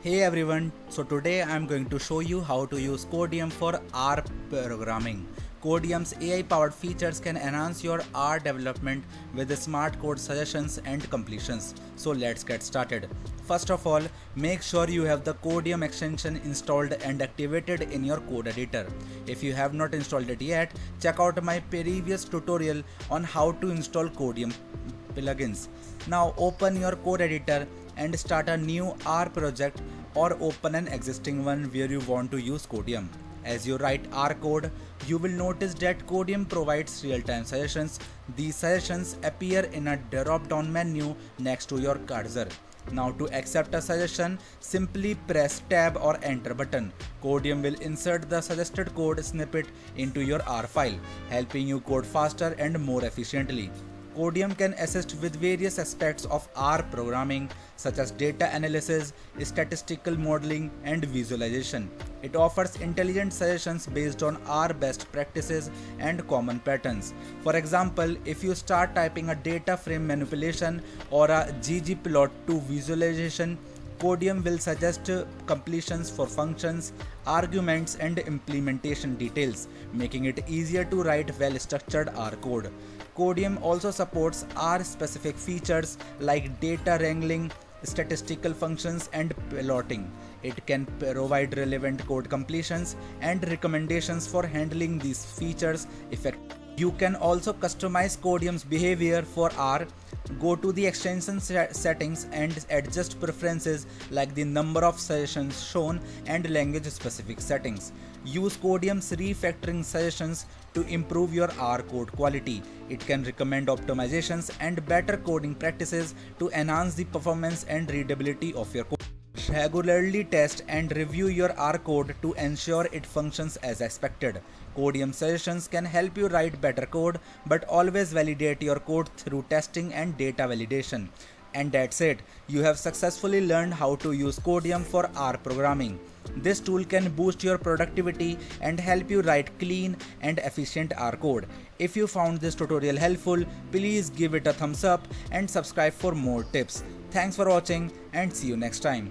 Hey everyone, so today I'm going to show you how to use Codeium for R programming. Codeium's AI powered features can enhance your R development with smart code suggestions and completions. So let's get started. First of all, make sure you have the Codeium extension installed and activated in your code editor. If you have not installed it yet, check out my previous tutorial on how to install Codeium plugins. Now open your code editor and start a new R project or open an existing one where you want to use Codeium. As you write R code, you will notice that Codeium provides real-time suggestions. These suggestions appear in a drop-down menu next to your cursor. Now to accept a suggestion, simply press Tab or Enter button. Codeium will insert the suggested code snippet into your R file, helping you code faster and more efficiently. Codeium can assist with various aspects of R programming such as data analysis, statistical modeling, and visualization. It offers intelligent suggestions based on R best practices and common patterns. For example, if you start typing a data frame manipulation or a ggplot to visualization, Codeium will suggest completions for functions, arguments, and implementation details, making it easier to write well-structured R code. Codeium also supports R-specific features like data wrangling, statistical functions, and plotting. It can provide relevant code completions and recommendations for handling these features effectively. You can also customize Codeium's behavior for R. Go to the extension settings and adjust preferences like the number of suggestions shown and language specific settings. Use Codeium's refactoring suggestions to improve your R code quality. It can recommend optimizations and better coding practices to enhance the performance and readability of your code. Regularly test and review your R code to ensure it functions as expected. Codeium suggestions can help you write better code, but always validate your code through testing and data validation. And that's it. You have successfully learned how to use Codeium for R programming. This tool can boost your productivity and help you write clean and efficient R code. If you found this tutorial helpful, please give it a thumbs up and subscribe for more tips. Thanks for watching and see you next time.